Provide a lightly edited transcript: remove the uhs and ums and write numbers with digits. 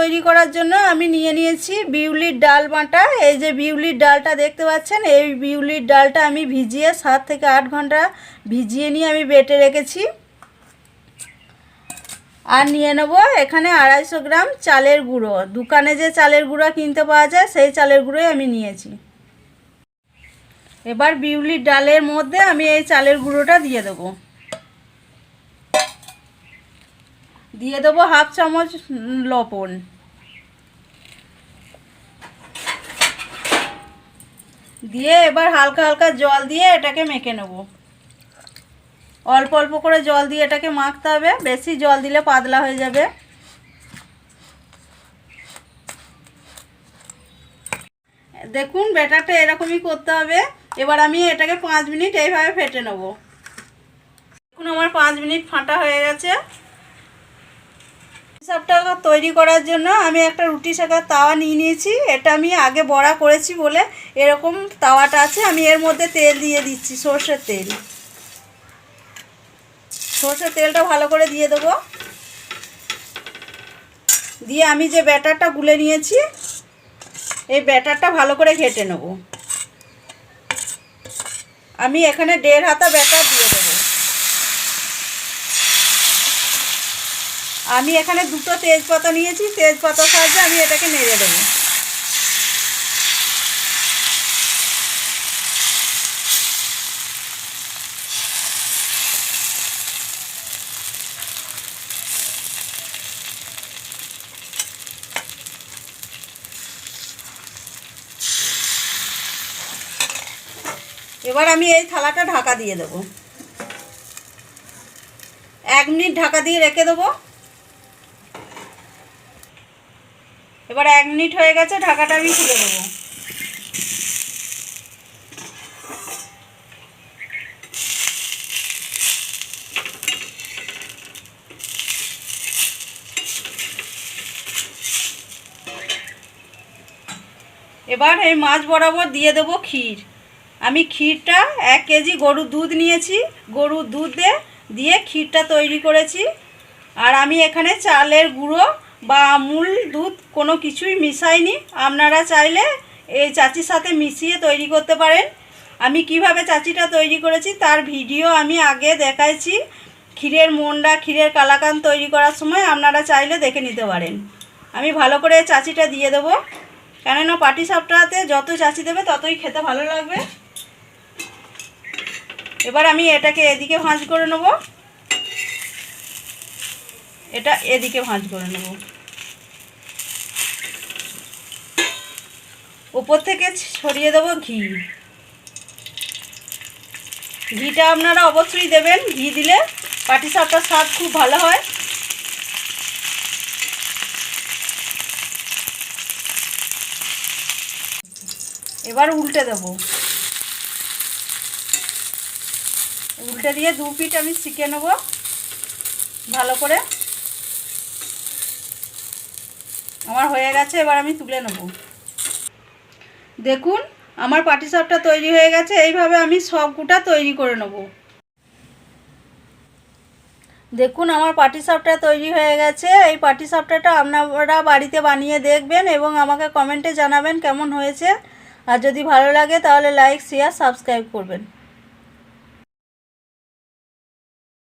তৈরি করার জন্য আমি নিয়ে নিয়েছি বিউলির ডাল বাটা। এই যে বিউলির ডালটা দেখতে পাচ্ছেন, এই বিউলির ডালটা আমি ভিজিয়ে 7 থেকে 8 ঘন্টা ভিজিয়ে নিয়ে আমি বেটে রেখেছি। আর নিয়ে নেব এখানে 250 গ্রাম চালের গুঁড়ো। দোকানে যে চালের গুঁড়ো কিনতে পাওয়া যায় সেই চালের গুঁড়োই আমি নিয়েছি। এবার বিউলির ডালের মধ্যে আমি এই চালের গুঁড়োটা দিয়ে দেবো। দিয়ে দেবো 1/2 চামচ লবণ। দিয়ে এবার হালকা হালকা জল দিয়ে এটাকে মেখে নেব। অল্প অল্প করে জল দিয়ে এটাকে মাখতে হবে, বেশি জল দিলে পাতলা হয়ে যাবে। দেখুন ব্যাটারটা এরকমই করতে হবে। এবার আমি এটাকে 5 মিনিট এইভাবে ফেটে নেব। দেখুন আমার 5 মিনিট ফাটা হয়ে গেছে। পাটিসাপটা তৈরি করার জন্য আমি একটা রুটি সেঁকার তাওয়া নিয়ে নিয়েছি। এটা আমি আগে বড়া করেছি বলে এরকম তাওয়াটা আছে। আমি এর মধ্যে তেল দিয়ে দিচ্ছি, সর্ষের তেল। সর্ষের তেলটা ভালো করে দিয়ে দেবো। দিয়ে আমি যে ব্যাটারটা গুলে নিয়েছি এই ব্যাটারটা ভালো করে ঘেটে নেব। আমি এখানে 1.5 হাতা ব্যাটার দিয়ে দেবো। আমি এখানে 2টো তেজপাতা নিয়েছি, তেজপাতার সাহায্যে আমি এটাকে নেড়ে দেবো। এবার আমি এই থালাটা ঢাকা দিয়ে দেবো। 1 মিনিট ঢাকা দিয়ে রেখে দেবো। এবার 1 মিনিট হয়ে গেছে, ঢাকাটা আমি খুলে দেবো। এবার এই মাছ বরাবর দিয়ে দেবো ক্ষীর। আমি ক্ষীরটা 1 কেজি গরুর দুধ নিয়েছি। গরুর দুধ দিয়ে ক্ষীরটা তৈরি করেছি। আর আমি এখানে চালের গুঁড়ো বা আমুল দুধ কোনো কিছুই মিশাইনি। আপনারা চাইলে এই চাচির সাথে মিশিয়ে তৈরি করতে পারেন। আমি কিভাবে চাচিটা তৈরি করেছি তার ভিডিও আমি আগে দেখাইছি। ক্ষীরের মন্ডা, ক্ষীরের কালাকান তৈরি করার সময় আপনারা চাইলে দেখে নিতে পারেন। আমি ভালো করে চাচিটা দিয়ে দেবো, কেননা পাটিসাপটাতে যত চাচি দেবে ততই খেতে ভালো লাগবে। এবার আমি এটাকে এদিকে ভাঁজ করে নেব, এটা এদিকে ভাঁজ করে নেব। উপর থেকে ছড়িয়ে দেবো ঘি। ঘিটা আপনারা অবশ্যই দেবেন, ঘি দিলে পাটিসাপটার স্বাদ খুব ভালো হয়। এবার উল্টে দেব। উল্টে দিয়ে 2 পিঠ আমি সেঁকে নেব ভালো করে। আমার হয়ে গেছে, এবার আমি তুলে নেব। দেখুন আমার পাটিসাপটা তৈরি হয়ে গেছে। এইভাবে আমি সবগুটা তৈরি করে নেব। দেখুন আমার পাটিসাপটা তৈরি হয়ে গেছে। এই পাটিসাপটাটা আপনারা বাড়িতে বানিয়ে দেখবেন এবং আমাকে কমেন্টে জানাবেন কেমন হয়েছে। আর যদি ভালো লাগে তাহলে লাইক, শেয়ার, সাবস্ক্রাইব করবেন।